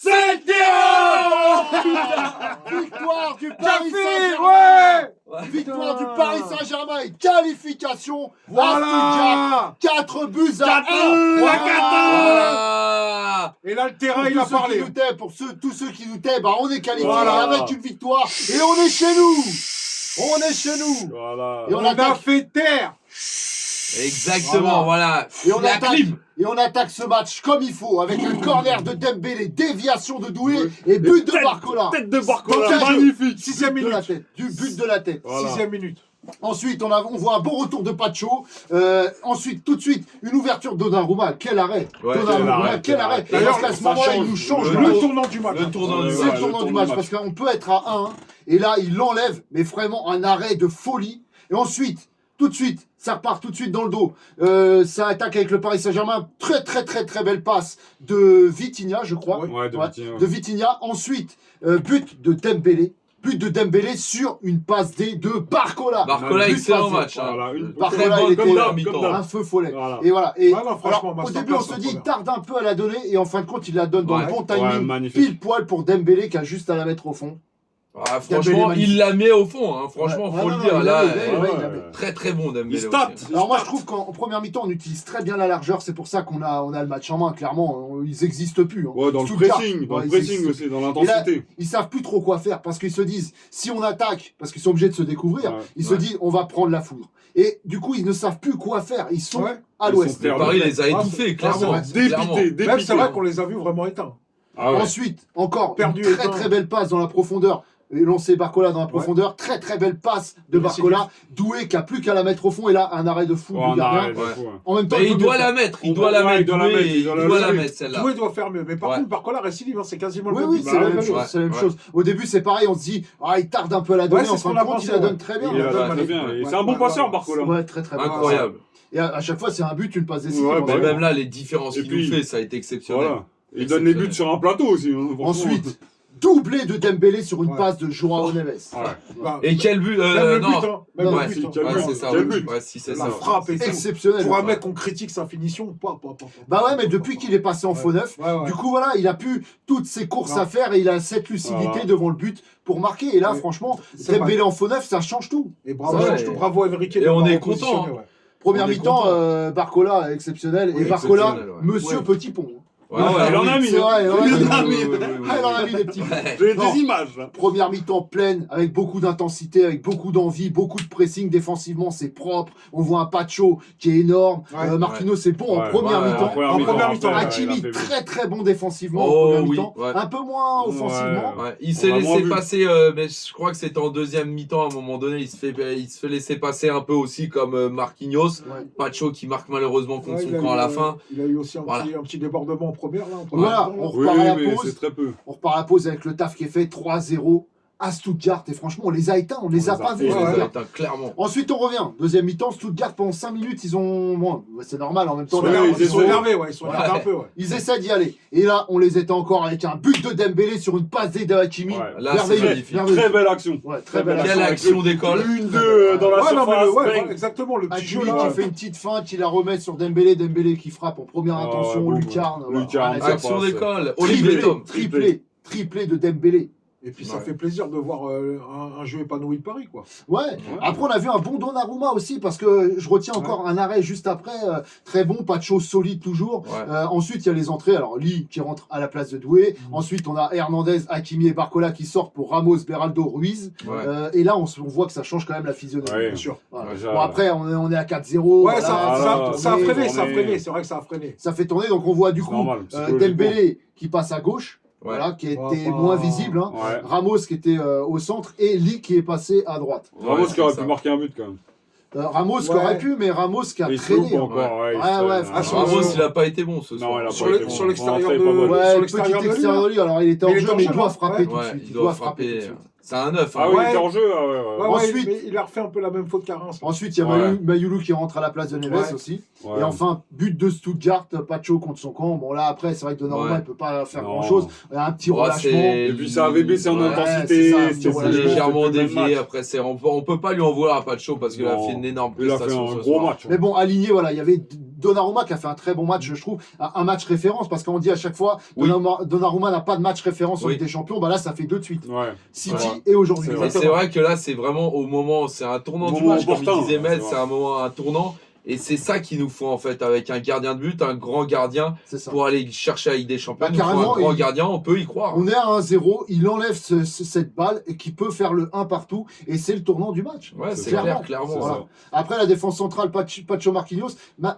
7-0. Victoire du Paris Saint-Germain. Ouais. Victoire du Paris Saint-Germain et qualification Voilà. 4 buts à 1. Voilà. Et là, le terrain, il a parlé. Pour tous ceux qui doutaient, bah, on est qualifié Voilà. avec une victoire et on est chez nous. On est chez nous. Voilà. Et On a fait taire. Exactement, voilà. Et on La attaque. clim. Et on attaque ce match comme il faut, avec un corner de Dembélé, déviation de Doué et but de Barcola. Tête de Barcola, Donc, magnifique. 6e But de la minute. tête, du but de la tête. Voilà. 6e minute. Ensuite, on voit un bon retour de Pacho. Ensuite, tout de suite, une ouverture de Donnarumma. Quel arrêt! Ouais, Donnarumma, quel arrêt! D'ailleurs, Parce qu'à ce ça moment-là, il change nous change Le tournant du match. Le tournant du C'est match. le tournant du match, parce qu'on peut être à 1, et là, il l'enlève, mais vraiment un arrêt de folie. Et ensuite, tout de suite, ça repart tout de suite dans le dos. Ça attaque avec le Paris Saint-Germain. Très belle passe de Vitinha, je crois. Ouais, de Vitinha. De Vitinha. Ensuite, but de Dembélé. But de Dembélé sur une passe D de Barcola. Barcola, But excellent passé. match. Hein. Voilà, une- Barcola, Très il bonne était première là, mi-temps. comme Un feu follet. Voilà. Et voilà. Et Ouais, non, franchement, alors, au masterclass, début, on se la dit, il première. tarde un peu à la donner, et en fin de compte, il la donne dans Ouais. le bon Ouais, timing, magnifique. pile poil pour Dembélé qui a juste à la mettre au fond. Ah, Dembélé franchement, magnifique. il la met au fond. Hein. Franchement, Ouais, faut non, le non, dire. il Là, l'avait, ouais. il l'avait. très bon Dembélé. Il stat. aussi. Alors moi je trouve qu'en première mi-temps on utilise très bien la largeur, c'est pour ça qu'on a le match en main, clairement, ils n'existent plus. Hein. Ouais, dans le Stuttgart, pressing, ouais, ils aussi, existent. dans Et là, l'intensité. ils savent plus trop quoi faire parce qu'ils se disent, si on attaque, parce qu'ils sont obligés de se découvrir, Ouais. ils se disent on va prendre la foudre. Et du coup ils ne savent plus quoi faire, ils sont Ouais. à Ils l'ouest. sont Le Paris les a Ah, étouffés, c'est clairement. vrai. Clairement. Dépité, Même c'est vrai dépité. qu'on les a vus vraiment éteints. Ah ouais. Ensuite, encore Perdu une et très temps. belle passe dans la profondeur. Et lancé Barcola dans la profondeur, très belle passe de Merci. Barcola, Doué qui a plus qu'à la mettre au fond et là un arrêt de fou Ouais, du on gardien. arrête, Ouais. fou, ouais. En même temps, Mais il peut doit mieux la faire. mettre, il Ouais, doit la il mettre, doit la Doué, mettre, il doit la mettre. mettre celle-là. Doué doit faire mieux. Mais par Ouais. contre, Barcola récidive, hein, c'est quasiment le Oui, même oui, but. c'est la même ouais, chose. ouais, C'est la même ouais. chose. Au début, c'est pareil, on se dit, ah, il tarde un peu à la donner. Ouais, c'est En ce fin qu'on de a compte, pensé, il la donne ouais. très bien. Il la a donne très magnifique. bien. Et Ouais. c'est un bon Ouais, passeur, ouais. Barcola. Ouais, très bon. Incroyable. Et à chaque fois, c'est un but, une passe décisive. Ouais, en bah Mais fait. même là, les différences Et qu'il puis- nous fait, ça a été exceptionnel. Voilà. Il donne les buts sur un plateau aussi. hein, franchement. Ensuite, doublé de Dembélé sur une Ouais. passe de Joao Neves. Ouais. Bah, Et quel but même le non. but, hein. Même Non, le si, but, hein. quel Ouais, but. c'est ça. Quel ouais. but. Ouais, si c'est La ça. frappe et tout. Exceptionnel. Pour un Ouais. mec qu'on critique sa finition, Bah ouais, mais depuis qu'il est passé en faux neuf, Ouais, ouais. du coup, voilà, il a pu toutes ses courses Non. à faire et il a cette lucidité Voilà. devant le but pour marquer. Et là, Ouais. franchement, C'est Dembélé en faux neuf, ça change tout. Et bravo, Ouais. change tout. Bravo à Enrique. Et on d'avoir est repositionné, content, hein. ouais. Première On est mi-temps, content. Barcola exceptionnel. Oui, et Barcola, exceptionnel, ouais. monsieur Ouais. Petit Pont. Ouais, ouais, Il en oui. a mis. C'est vrai, il en a Il mis. en a mis. Ah, il en a mis des petits buts. Ouais. J'ai Non. des images là. Première mi-temps pleine, avec beaucoup d'intensité, avec beaucoup d'envie, beaucoup de pressing. Défensivement, c'est propre. On voit un Pacho qui est énorme. Ouais. Marquinhos, c'est bon en Ouais. première Ouais, mi-temps. En première mi-temps, après, Hakimi, il a fait très bon défensivement Oh, en première oui, mi-temps. ouais. Un peu moins offensivement. Ouais, il s'est On l'a moins laissé vu. passer, mais je crois que c'était en deuxième mi-temps à un moment donné. Il se fait laisser passer un peu aussi comme Marquinhos. Ouais. Pacho qui marque malheureusement contre Ouais, son il a camp eu, à la fin. Il a eu aussi un Voilà. petit débordement en première. Là, en Voilà, première mi-temps, on Oui, repart à la mais pause. c'est très peu. On repart à la pause avec le taf qui est fait 3-0 à Stuttgart. Et franchement, on les a éteints, on les a pas vus. Il les a Stuttgart. éteints, clairement. Ensuite, on revient. Deuxième mi-temps, Stuttgart, pendant 5 minutes, ils ont. Bon, c'est normal en même temps. Ouais, là, Ils sont essaient. énervés, ouais. Ils sont énervés Ouais. un peu, ouais. ils essaient d'y aller. Et là, on les éteint encore avec un but de Dembélé sur une passe d'Eda Hakimi. Ouais. Là, c'est Merveilleux, magnifique. merveilleux. Très belle action. Ouais, très belle Quelle action. action d'école. Une, deux dans la Ouais, non, mais surface. ouais, bang. exactement. Le petit Hakimi jeu là. qui fait une petite feinte, qui la remet sur Dembélé. Dembélé qui frappe en première Ah, intention. ouais, boum, Lucarne. ouais. Voilà. Lucarne, Rien à ça dire. Action passe. d'école. Olivier Tom. Triplé de Dembélé. Et puis ça Ouais. fait plaisir de voir un jeu épanoui de Paris, quoi. Ouais. Après, on a vu un bon Donnarumma aussi, parce que je retiens encore un arrêt juste après. Très bon, Pacho solide toujours. Ouais. Ensuite, il y a les entrées. Alors, Lee qui rentre à la place de Doué. Ensuite, on a Hernandez, Hakimi et Barcola qui sortent pour Ramos, Beraldo, Ruiz. Ouais. Et là, on voit que ça change quand même la physionomie. Ouais. Bien sûr. Voilà. Ouais, ça- Bon, après, on est à 4-0. Ouais, voilà, ça a tourné, freiné, ça a tourné. freiné. C'est vrai que ça a freiné. Ça fait tourner. Donc, on voit du C'est coup normal, psychologiquement. Dembélé qui passe à gauche. Ouais. Voilà, qui était Ouais, moins visible. Hein. Ouais. Ramos qui était au centre et Lee qui est passé à droite. Ramos qui aurait c'est pu ça. marquer un but quand même. Ramos qui Ouais. aurait pu, mais Ramos qui a Il se loupe traîné. encore. Ouais, il Ouais, se- ouais, Ah, sur Ramos, le- il a pas été bon ce soir. Non, il a Sur pas le- été bon. sur l'extérieur Rentrée de- pas bonne. Ouais. Ouais, Sur petit l'extérieur de lui, extérieur de lui. Alors, il était Mais en il jeu, était en mais il jeu, doit ouais. frapper tout de Ouais, suite. il Il doit doit frapper tout de frapper. suite. C'est un 9. Ah Hein. oui, Ouais. il était en jeu. Ah ouais, ouais. Ouais, ouais, Ensuite- mais il a refait un peu la même faute qu'Arins. Ensuite, il y a Ouais. Mayoulou qui rentre à la place de Neves Ouais. aussi. Ouais. Et enfin, but de Stuttgart, Pacho contre son camp. Bon, là, après, c'est vrai que Donnarumma, Ouais. il peut pas faire Non. grand-chose. Il y a un petit Ouais, relâchement. c'est- Et puis ça avait baissé en Ouais, intensité. c'est ça, c'était c'est C'est légèrement c'était le même dévié. match. Après, on peut pas lui en vouloir à Pacho parce qu'il a Non. fait une énorme Il a fait prestation un ce gros soir. match. Mais bon, aligné, voilà, il y avait Donnarumma qui a fait un très bon match, je trouve, un match référence, parce qu'on dit à chaque fois, Oui. Donnarumma n'a pas de match référence en Oui. Ligue des Champions, bah là, ça fait 2 de suite. Ouais. City Ouais. et aujourd'hui. C'est Et c'est vrai que là, c'est vraiment au moment, c'est un tournant du Moment match, comme important, il disait Mel, c'est c'est vrai. un tournant. Et c'est ça qu'il nous faut en fait, avec un gardien de but, un grand gardien, C'est ça. pour aller chercher la Ligue des Champions. Bah, Il nous faut carrément, un grand il- gardien, on peut y croire. On est à 1-0, il enlève cette balle et qui peut faire le 1 partout, et c'est le tournant du match. Ouais, C'est c'est ça. clair, C'est clairement. Voilà. ça. Après la défense centrale, Pacho Marquinhos,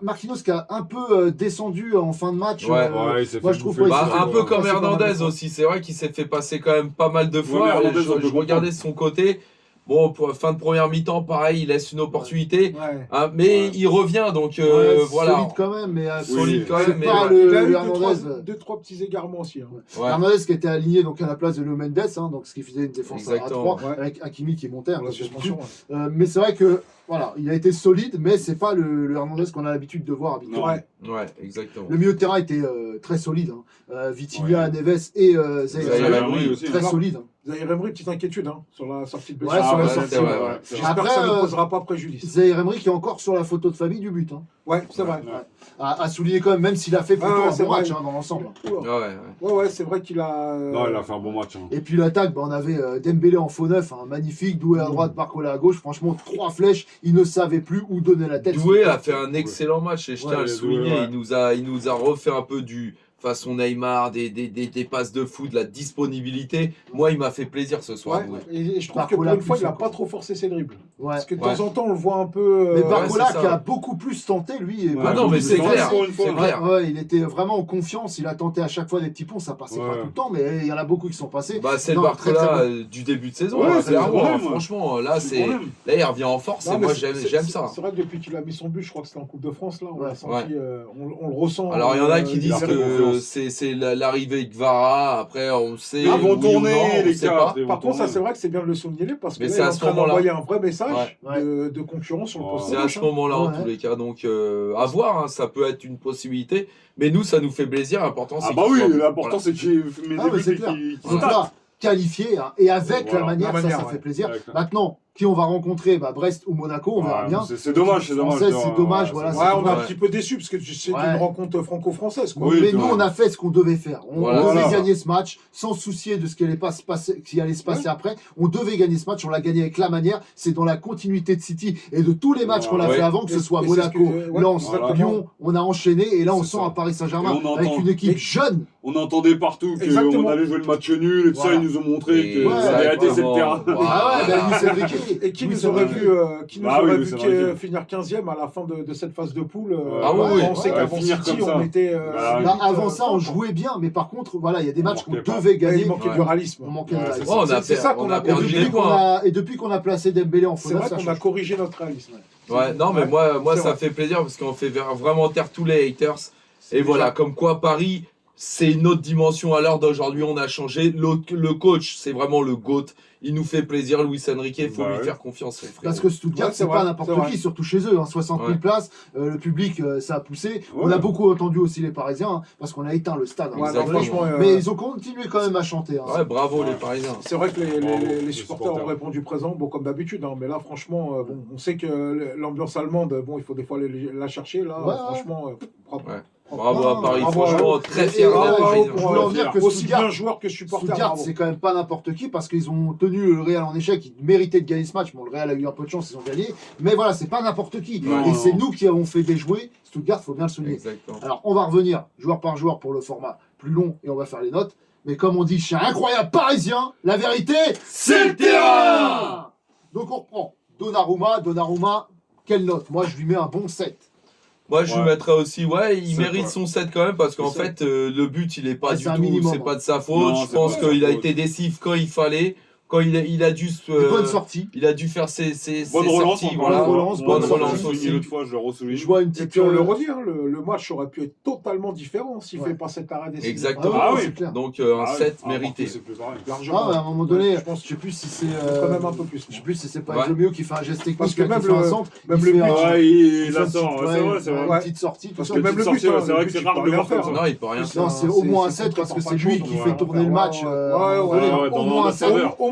Marquinhos qui a un peu descendu en fin de match. Ouais. Ouais, il s'est moi, fait je trouve bouffer. ouais, Bah, c'est- un peu comme c'est pas mal de Hernandez fois. aussi, c'est vrai qu'il s'est fait passer quand même pas mal de fois. mais Hernandez, on peut je regardais son côté. Bon, pour fin de première mi-temps, pareil, il laisse une opportunité. Ouais. Hein, mais Ouais. il revient, donc Ouais, voilà. solide quand même, mais Solide quand c'est même, mais pas ouais. Il a le eu Hernandez. deux, trois petits égarements aussi. Hein. Ouais. Hernandez qui était aligné donc à la place de Léo Mendes, hein, donc ce qui faisait une défense à Exactement, 3 ouais. avec Hakimi qui montait. hein, Pour la parce que suspension. Ouais. mais c'est vrai que voilà, il a été solide, mais c'est pas le Hernandez qu'on a l'habitude de voir habituellement. Ouais. Ouais, exactement. Le milieu de terrain était très solide. Hein. Vitinha, Ouais. Neves et Zaïre Zaïre Emery aussi. très Alors, solide. Hein. Zaïre Emery, petite inquiétude hein, sur la sortie de Ouais, blessure. sur la ouais, sortie. c'est vrai, ouais. ouais. J'espère Après, que ça ne posera pas préjudice. Zaïre Emery qui est encore sur la photo de famille du but. Hein. Ouais, c'est vrai. Ouais. À souligner quand même, même s'il a fait plutôt Ouais, un c'est bon vrai. match hein, dans l'ensemble. Oula. Ouais, ouais. Ouais, ouais, c'est vrai qu'il a. Non, il a fait un bon match. Hein. Et puis l'attaque, bah, on avait Dembélé en faux neuf, hein, magnifique, Doué à droite, Barcola à gauche. Franchement, 3 flèches, il ne savait plus où donner la tête. Doué a fait un excellent match et je Ouais, tiens à le Doué, souligner. ouais. Il nous a refait un peu du façon Neymar, des passes de fou, de la disponibilité. Moi, il m'a fait plaisir ce soir. Ouais, Doué. et je trouve que Barcola pour une fois, plus il n'a encore. pas trop forcé ses dribbles. Ouais. Parce que de Ouais. temps en temps, on le voit un peu. Mais Ouais, Barcola c'est ça. qui a beaucoup plus tenté, lui. Et Ouais, beaucoup Ah non, mais plus c'est tenté. clair. Encore une fois. C'est clair. Ouais, il était vraiment en confiance, il a tenté à chaque fois des petits ponts, ça passait pas Ouais. tout le temps, mais il y en a beaucoup qui sont passés. Bah, c'est Non, le Barcola très, très du début de saison, Ouais, hein, c'est le clairement. problème, ouais. Franchement, là, C'est le problème. là, il revient en force Non, et mais moi, c'est- j'aime c'est- ça. C'est vrai que depuis qu'il a mis son but, je crois que c'était en Coupe de France, là, on Ouais. l'a senti, on le ressent. Alors, il y en a qui il disent a- fait que confiance. c'est l'arrivée de Gvara. Après, on sait. Ils vont oui ou tourner, non, on les sait gars. pas. Ils vont Par contre, ça, tourner. c'est vrai que c'est bien de le souligner parce que Mais là, c'est il est à en ce train moment-là. d'envoyer un vrai message Ouais. de concurrence sur le poste. C'est de à gauche, ce hein. moment-là, en Ouais. tous les cas. Donc, à voir, hein, ça peut être une possibilité. Mais nous, ça nous fait plaisir. L'important, c'est Ah bah qu'il oui, soit bon. l'important Voilà. c'est qu'il met Ah, mais des c'est buts clair. qui Donc là, qualifié, hein, et avec Voilà. la manière, La manière, ça ouais. fait plaisir. Ouais. Maintenant, qui on va rencontrer, bah, Brest ou Monaco, on verra bien. C'est dommage, c'est dommage. Française, c'est dommage, voilà, Ouais, c'est on est un Ouais. petit peu déçus parce que c'est Ouais. une rencontre franco-française. Quoi. Oui, mais c'est nous, vrai. on a fait ce qu'on devait faire. On Voilà, devait voilà. gagner ce match sans se soucier de ce qui allait, qui allait se passer après. On devait gagner ce match, on l'a gagné avec la manière. C'est dans la continuité de City et de tous les matchs qu'on a Ouais. fait avant, que ce Et- soit et c'est ce Monaco, que- ouais, Lens, voilà. Lyon. On a enchaîné et là, on C'est sent ça. à Paris Saint-Germain Et on avec entend- une équipe Et- jeune. On entendait partout Exactement. qu'on allait jouer le match nul et tout ça, Voilà. ils nous ont montré Et que Ouais, la réalité c'est le terrain. Wow. Ah ouais, bah, Luis Enrique. Et qui Luis nous aurait Enrique. vu, Bah oui, aurait Luis vu Enrique. finir 15e à la fin de cette phase de poule. Ah oui, oui. On sait Ouais, qu'avant finir City, comme ça. on était. Bah, Bah, limite, avant ça, on fort, jouait bien, mais par contre, voilà, il y a des On matchs qu'on manquait pas. devait quoi. gagner. Il manquait Ouais. du réalisme. On manquait de Ouais, réalisme. Oh, on a C'est ça per- qu'on on a a perdu Et des depuis qu'on points. a, et depuis qu'on a placé Dembélé en faux C'est neuf, vrai ça qu'on a change. corrigé notre réalisme. Ouais, non, mais Ouais, moi c'est ça vrai. fait plaisir parce qu'on fait vraiment taire tous les haters. Et voilà, comme quoi Paris, c'est une autre dimension à l'heure d'aujourd'hui. On a changé. Le coach, c'est vraiment le GOAT. Il nous fait plaisir, Luis Enrique. Il faut Bah lui ouais. faire confiance, les frères. Parce que Stuttgart, Ouais, c'est c'est vrai, pas n'importe c'est vrai. qui, surtout chez eux. 60 000 Ouais. places, le public, ça a poussé. On Ouais. a beaucoup entendu aussi les Parisiens, hein, parce qu'on a éteint le stade. hein, Ouais, désolé. non, franchement, Mais ils ont continué quand même à chanter. hein. Ouais, bravo Ouais. les Parisiens. C'est vrai que Bravo, les les supporters supporters. ont répondu présent, bon, comme d'habitude, hein, mais là, franchement, bon, on sait que l'ambiance allemande, bon, il faut des fois la chercher. Là, Ouais, franchement, propre. Ouais. Propre. Bravo Non, à Paris, bravo, franchement, bravo. très Et- fier et- d'être bravo Parisien. Je voulais en dire que Aussi Stuttgart, bien joueur que supporter. Stuttgart, bravo. c'est quand même pas n'importe qui parce qu'ils ont tenu le Real en échec. Ils méritaient de gagner ce match. Bon, le Real a eu un peu de chance, ils ont gagné. Mais voilà, c'est pas n'importe qui. Non, et non. c'est nous qui avons fait déjouer Stuttgart, faut bien le souligner. Exactement. Alors, on va revenir joueur par joueur pour le format plus long et on va faire les notes. Mais comme on dit chez un incroyable parisien, la vérité, C'est le terrain. Donc on reprend. Donnarumma, quelle note? Moi, je lui mets un bon 7. Moi, je lui Ouais. mettrais aussi, ouais, il C'est mérite quoi. son 7 quand même parce qu'en C'est ça. fait, le but, il est pas Ouais, du c'est un tout, minimum, c'est hein. pas de sa faute. Non, Je c'est pense pas de sa qu'il a faute. été décisif quand il fallait, quand il a dû se. Des bonnes sorties. Il a dû faire ses Bonne relance, sorties, encore voilà. bonne relance, bonne bonne relance sortie. aussi. L'autre fois, je le re-souligne. Je vois une Et petite. puis on le redit, hein, le match aurait pu être totalement différent s'il Ouais. fait pas cet arrêt décisif. Exactement. Ah Ah ouais, oui. c'est clair. Donc un Ah ouais. 7 Ah, mérité. partout, c'est plus pareil. Largement. Ah, à un moment donné, je pense je sais plus si c'est. quand même un peu plus. Je sais plus si c'est pas Ouais. Eusebio qui fait un geste technique, Parce que qui même fait un le- centre. même il le fait but, un- Ouais, il il fait la un sort, petit- ouais, c'est vrai, c'est une vrai. Ouais. petite sortie, tout Parce ça. que Petite même le sortie, but, hein, c'est vrai le que c'est but, rare tu de peux le voir rien comme faire. ça. Non, il peut rien faire. Non, c'est au moins un c'est 7 parce que contre c'est lui pas qui chaud, fait donc, tourner le match. ouais, à un moment ouais, donné. ouais, Au dans moins un 7. l'ambassadeur. Au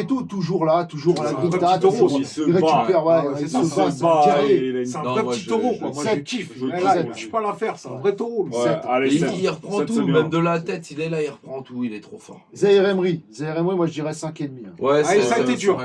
malgré tout, toujours là, toujours à la C'est un grinta, petit taureau, toujours, il se il bat. récupère, ouais, Ah ouais, il c'est se ça, bat, se c'est un guerrier. C'est un Non, vrai moi, petit je- taureau, je- quoi. Moi, sept, je kiffe. je- Là, sept. il touche pas l'affaire, c'est un vrai taureau. le Ouais, sept. allez, Et sept. il reprend Sept, tout, c'est bien. même de la tête, il est là, il reprend tout, il est trop fort. Zaire Emery, moi je dirais 5,5. Hein. Ouais, Ah, et ça a été dur. ouais.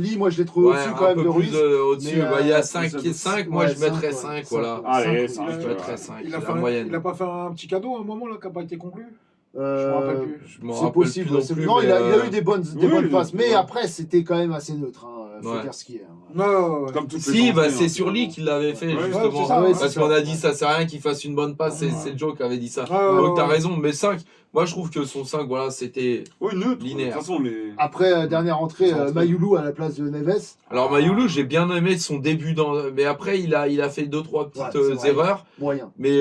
Lee, moi je l'ai trouvé au-dessus quand un même peu de plus Ruiz. au-dessus. Mais, Il y a ça, 5, moi ouais, je mettrais cinq, 5, ouais. voilà. Allez, Cinq, 5. Je mettrais 5, Il a, la fait moyenne. il a pas fait un petit cadeau à un moment là qui n'a pas été conclu. Je me Euh, rappelle plus. Je m'en C'est rappelle possible. plus non plus. Non, mais, il a eu des bonnes oui, passes, mais ouais. après c'était quand même assez neutre. Faut Ouais. dire ce qu'il y a. Non, ouais. Comme toutes les Si, entrées, bah, c'est hein, sur Lee qu'il l'avait fait, Ouais, justement. c'est ça, ouais, Parce c'est qu'on ça. a dit ça sert à rien qu'il fasse une bonne passe, c'est Joe qui avait dit ça. Donc t'as raison, mais 5, moi je trouve que son 5, voilà, c'était. Oui, neutre. Linéaire. De toute façon, les. Après, dernière entrée, Centre. Mayoulou à la place de Neves. Alors Mayoulou, j'ai bien aimé son début, mais après il a fait 2-3 petites Ouais, c'est vrai. erreurs. Moyen. Mais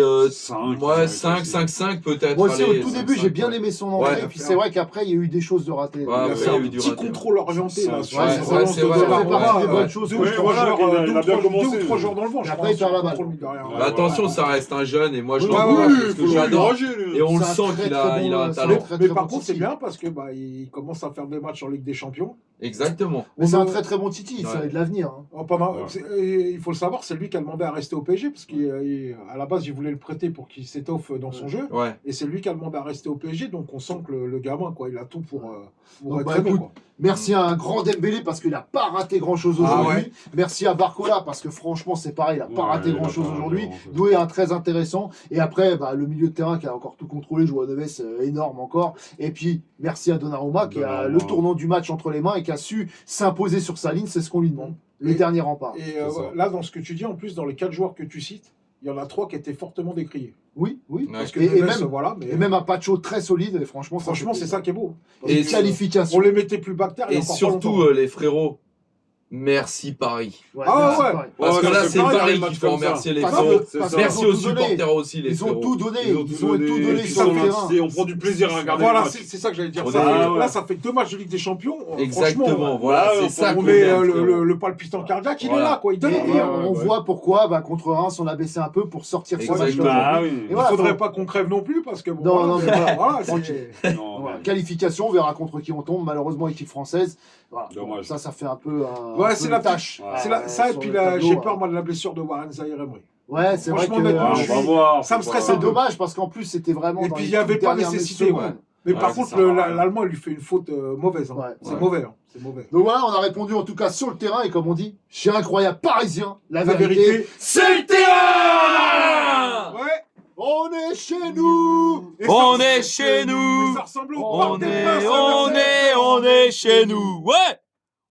moi, 5, aussi. 5 peut-être. Moi aussi, allez, au tout 5, début, j'ai 5, bien ouais. aimé son entrée. Ouais. Et puis c'est vrai qu'après, il y a eu des choses de ratées. Ouais, Il a ouais, fait il y a un eu du petit raté. contrôle orienté là. Ouais, sur ouais, la c'est relance vrai, de ouais, Donnarumma, ça fait partie des ouais. bonnes choses. Deux que ou je trois trouve. joueurs, il a deux ou bien trois- commencé. 2 ou 3 joueurs dans le vent. Et je après, pense, il perd la sur le balle. contrôle, mine de rien. Ouais, Mais attention, ça reste un jeune et moi je Oui, l'encourage oui, parce que j'adore. Et on le C'est un sent très, qu'il très a, bon, il a un c'est talent. très, Mais très par bon contre, c'est Titi. bien parce que il commence à faire des matchs en Ligue des Champions. Exactement. Mais c'est On un me- très très bon Titi, ça a Ouais. de l'avenir. Hein. Il faut le savoir, c'est lui qui a demandé à rester au PSG parce qu'à la base, il voulait le prêter pour qu'il s'étoffe dans son jeu. Ouais. Et c'est lui qui a demandé à rester au PSG, donc on sent que le gamin, quoi, il a tout pour Donc, être bah, aimé, écoute, quoi. Merci à un grand Dembélé parce qu'il n'a pas raté grand chose Ah aujourd'hui. ouais. Merci à Barcola parce que franchement c'est pareil, il n'a pas Ouais, raté il a grand chose pas raté aujourd'hui. grand-chose. Doué un très intéressant. Et après bah, le milieu de terrain qui a encore tout contrôlé, Joao Neves énorme encore. Et puis merci à Donnarumma qui a Donnarumma. le tournant du match entre les mains et qui a su s'imposer sur sa ligne, c'est ce qu'on lui demande. Les Et- derniers remparts. Et C'est ça. là, dans ce que tu dis, en plus, dans les 4 joueurs que tu cites, il y en a 3 qui étaient fortement décriés. Oui, oui. Ouais. Parce que Et Neves, même- voilà, mais Et même un Pacho très solide, et franchement, franchement, c'est ça qui est beau. Et Et une qualification. On les mettait plus bas que terre. il y a Et encore pas surtout, longtemps. les frérots, merci Paris. Ouais, Ah merci, ouais. pareil. Parce Ouais, que ça là, fait c'est pareil, Paris les matchs qu'il faut comme ça. remercier les Parce frérots. que- c'est parce ça. qu'ils Merci ont aux tout donné. supporters aussi, les Ils ont frérots. tout donné, Ils ont ils ont tout donné Et puis sur ça le fait- terrain. Et on prend du plaisir à regarder Voilà, le match. c'est ça que j'allais dire. On Ça est- fait- Ah ouais. Là, ça fait 2 matchs de Ligue des Champions. Exactement, Franchement, voilà, ouais, c'est on ça on qu'on met aime, le, frérot. le palpitant cardiaque, il est Voilà. là, quoi. Il donne. Et Ouais, on ouais. voit pourquoi contre Reims on a baissé un peu pour sortir ce Exactement. match-là. Bah aujourd'hui. oui. Et Il voilà, faudrait faut- pas qu'on crève non plus parce que bon, Non, non, mais voilà, voilà, tranquille. Non, Voilà, mais- qualification, on verra contre qui on tombe. Malheureusement, équipe française. Voilà. Dommage. Ça fait un peu un. Ouais, un c'est peu la une tâche. Ouais. c'est ça et sur puis le là, tableau, j'ai hein. peur moi de la blessure de Warren Zahir Emery. Ouais, c'est vrai Franchement, que. honnêtement, Ouais, on va voir. ça me stresse C'est un peu. dommage parce qu'en plus c'était vraiment. Et dans puis, les il y avait toutes pas dernières nécessité, secondes. ouais. Mais Ouais, par ça contre, sert à rien. l'Allemand, il lui fait une faute mauvaise. Hein. Ouais, C'est ouais. mauvais. Hein. C'est mauvais. Donc voilà, on a répondu en tout cas sur le terrain et comme on dit, chez Incroyable Parisien, la La vérité. vérité, C'est le terrain! ouais. On est chez nous. Et ça- On est chez nous. et ça ressemble au On parc des Princes, On est chez nous. Ouais!